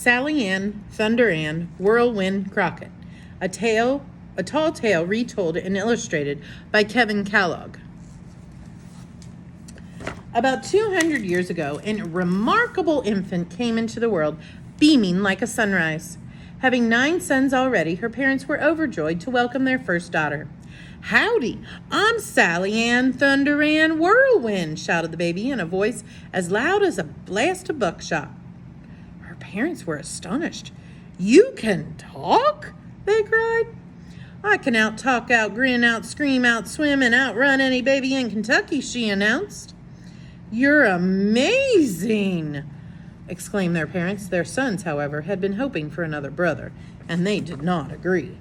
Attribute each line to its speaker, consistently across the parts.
Speaker 1: Sally Ann, Thunder Ann, Whirlwind, Crockett. A tall tale retold and illustrated by Kevin Kellogg. About 200 years ago, a remarkable infant came into the world, beaming like a sunrise. Having 9 sons already, her parents were overjoyed to welcome their first daughter. "Howdy, I'm Sally Ann, Thunder Ann, Whirlwind," shouted the baby in a voice as loud as a blast of buckshot. Her parents were astonished. "You can talk?" they cried. "I can out-talk, out-grin, out-scream, out-swim, and outrun any baby in Kentucky," she announced. "You're amazing!" exclaimed their parents. Their sons, however, had been hoping for another brother, and they did not agree.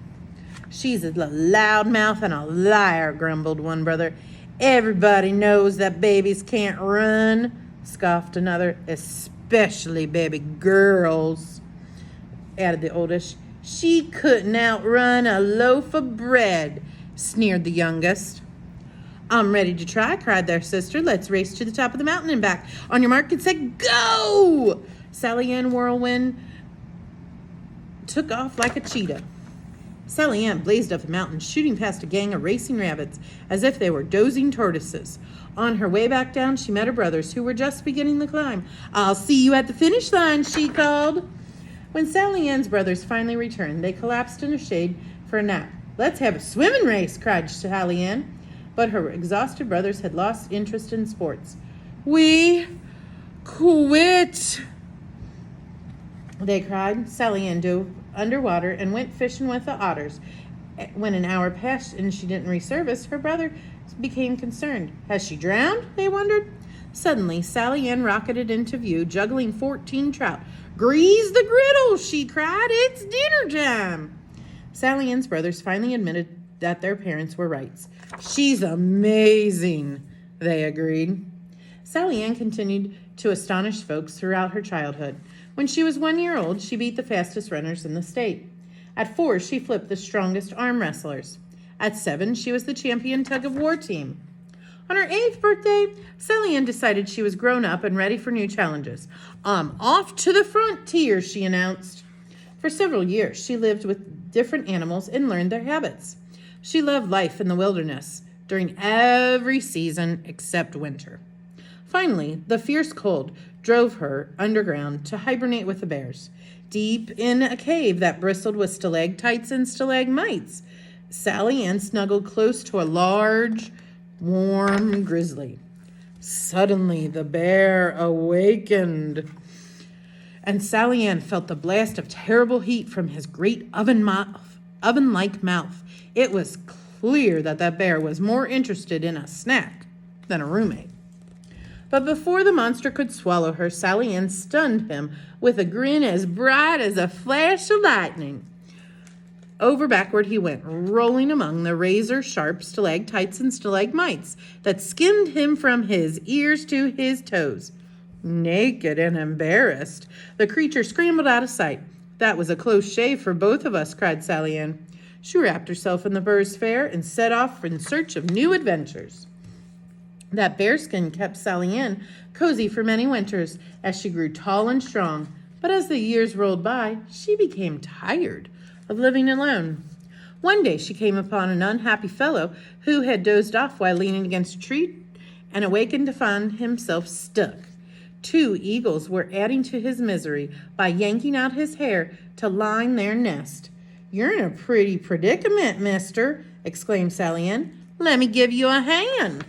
Speaker 1: "She's a loudmouth and a liar," grumbled one brother. "Everybody knows that babies can't run," scoffed another, "especially baby girls," added the oldest. "She couldn't outrun a loaf of bread," sneered the youngest. "I'm ready to try," cried their sister. "Let's race to the top of the mountain and back. On your mark and set, go!" Sally Ann Whirlwind took off like a cheetah. Sally Ann blazed up the mountain, shooting past a gang of racing rabbits as if they were dozing tortoises. On her way back down, she met her brothers, who were just beginning the climb. "I'll see you at the finish line," she called. When Sally Ann's brothers finally returned, they collapsed in a shade for a nap. "Let's have a swimming race," cried Sally Ann. But her exhausted brothers had lost interest in sports. "We quit," they cried. Sally Ann dove underwater and went fishing with the otters. When an hour passed and she didn't resurface, her brothers became concerned. "Has she drowned?" they wondered. Suddenly, Sally Ann rocketed into view, juggling 14 trout. "Grease the griddle," she cried. "It's dinner time." Sally Ann's brothers finally admitted that their parents were right. "She's amazing," they agreed. Sally Ann continued to astonish folks throughout her childhood. When she was 1 year old, she beat the fastest runners in the state. At 4, she flipped the strongest arm wrestlers. At 7, she was the champion tug-of-war team. On her 8th birthday, Sally Ann decided she was grown up and ready for new challenges. "I'm off to the frontier," she announced. For several years, she lived with different animals and learned their habits. She loved life in the wilderness during every season except winter. Finally, the fierce cold drove her underground to hibernate with the bears. Deep in a cave that bristled with stalactites and stalagmites, Sally Ann snuggled close to a large, warm grizzly. Suddenly, the bear awakened, and Sally Ann felt the blast of terrible heat from his great oven-like mouth. It was clear that the bear was more interested in a snack than a roommate. But before the monster could swallow her, Sally Ann stunned him with a grin as bright as a flash of lightning. Over backward he went, rolling among the razor-sharp stalactites and stalagmites that skimmed him from his ears to his toes. Naked and embarrassed, the creature scrambled out of sight. "That was a close shave for both of us," cried Sally Ann. She wrapped herself in the bird's fur and set off in search of new adventures. That bearskin kept Sally Ann cozy for many winters as she grew tall and strong. But as the years rolled by, she became tired of living alone. One day she came upon an unhappy fellow who had dozed off while leaning against a tree and awakened to find himself stuck. 2 eagles were adding to his misery by yanking out his hair to line their nest. "You're in a pretty predicament, mister," exclaimed Sally Ann. "Let me give you a hand."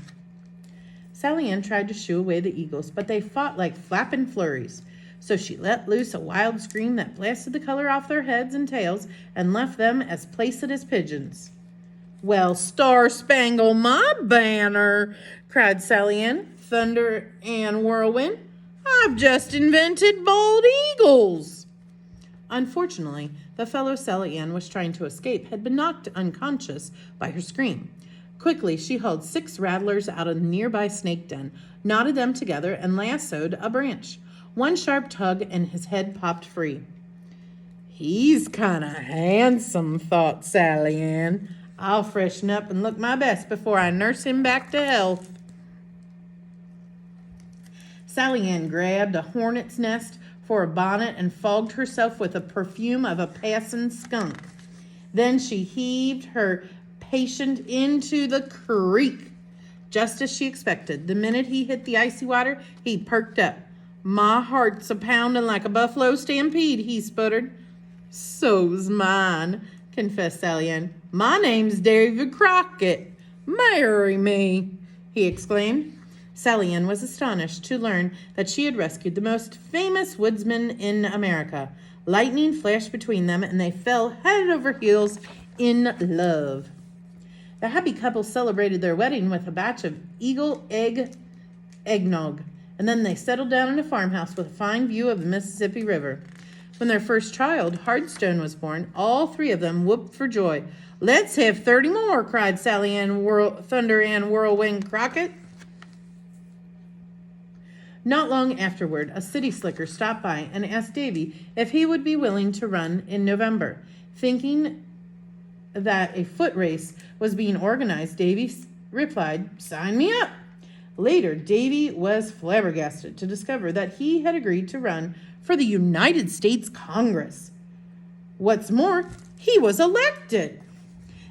Speaker 1: Sally Ann tried to shoo away the eagles, but they fought like flapping flurries. So she let loose a wild scream that blasted the color off their heads and tails and left them as placid as pigeons. "Well, star-spangle my banner," cried Sally Ann, Thunder Ann Whirlwind. "I've just invented bald eagles." Unfortunately, the fellow Sally Ann was trying to escape had been knocked unconscious by her scream. Quickly, she hauled 6 rattlers out of a nearby snake den, knotted them together, and lassoed a branch. One sharp tug, and his head popped free. "He's kind of handsome," thought Sally Ann. "I'll freshen up and look my best before I nurse him back to health." Sally Ann grabbed a hornet's nest for a bonnet and fogged herself with the perfume of a passing skunk. Then she heaved her patient into the creek. Just as she expected, the minute he hit the icy water, he perked up. "My heart's a-pounding like a buffalo stampede," he sputtered. "So's mine," confessed Sally Ann. "My name's David Crockett. Marry me," he exclaimed. Sally Ann was astonished to learn that she had rescued the most famous woodsman in America. Lightning flashed between them, and they fell head over heels in love. The happy couple celebrated their wedding with a batch of eggnog, and then they settled down in a farmhouse with a fine view of the Mississippi River. When their first child, Hardstone, was born, all three of them whooped for joy. "Let's have 30 more," cried Sally Ann Thunder Ann Whirlwind Crockett. Not long afterward, a city slicker stopped by and asked Davy if he would be willing to run in November. Thinking that a foot race was being organized, Davy replied, "Sign me up." Later, Davy was flabbergasted to discover that he had agreed to run for the United States Congress. What's more, he was elected.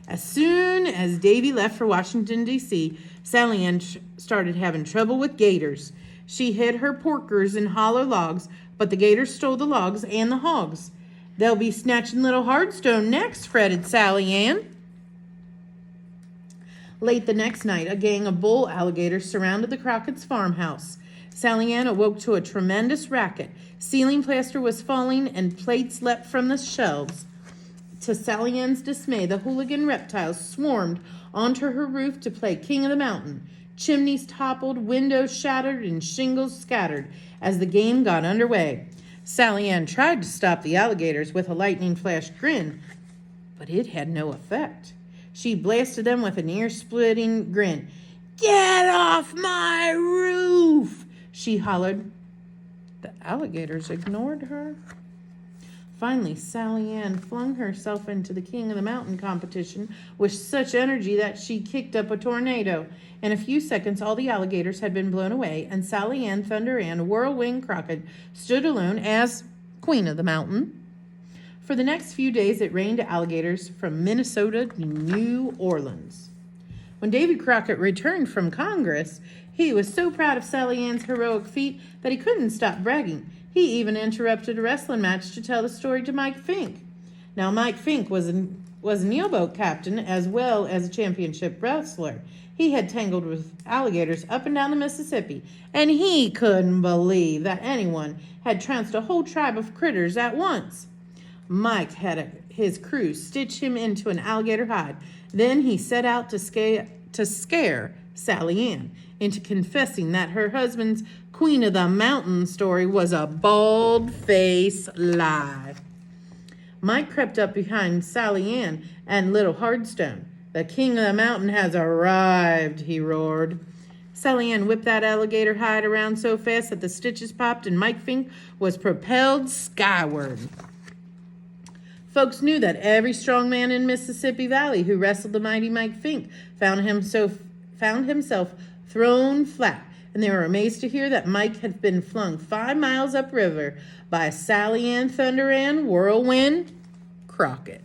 Speaker 1: As soon as Davy left for Washington, D.C., Sally Ann started having trouble with gators. She hid her porkers in hollow logs, but the gators stole the logs and the hogs. "They'll be snatching little Hardstone next," fretted Sally Ann. Late the next night, a gang of bull alligators surrounded the Crockett's farmhouse. Sally Ann awoke to a tremendous racket. Ceiling plaster was falling and plates leapt from the shelves. To Sally Ann's dismay, the hooligan reptiles swarmed onto her roof to play king of the mountain. Chimneys toppled, windows shattered, and shingles scattered as the game got underway. Sally Ann tried to stop the alligators with a lightning-flash grin, but it had no effect. She blasted them with an ear-splitting grin. "Get off my roof!" she hollered. The alligators ignored her. Finally, Sally Ann flung herself into the King of the Mountain competition with such energy that she kicked up a tornado. In a few seconds, all the alligators had been blown away, and Sally Ann Thunder Ann Whirlwind Crockett stood alone as Queen of the Mountain. For the next few days, it rained alligators from Minnesota to New Orleans. When David Crockett returned from Congress, he was so proud of Sally Ann's heroic feat that he couldn't stop bragging. He even interrupted a wrestling match to tell the story to Mike Fink. Now, Mike Fink was an eelboat captain as well as a championship wrestler. He had tangled with alligators up and down the Mississippi, and he couldn't believe that anyone had trounced a whole tribe of critters at once. Mike had his crew stitch him into an alligator hide. Then he set out to scare Sally Ann into confessing that her husband's Queen of the Mountain story was a bald-faced lie. Mike crept up behind Sally Ann and little Hardstone. "The King of the Mountain has arrived," he roared. Sally Ann whipped that alligator hide around so fast that the stitches popped and Mike Fink was propelled skyward. Folks knew that every strong man in Mississippi Valley who wrestled the mighty Mike Fink found himself thrown flat, and they were amazed to hear that Mike had been flung 5 miles upriver by Sally Ann Thunder Ann Whirlwind Crockett.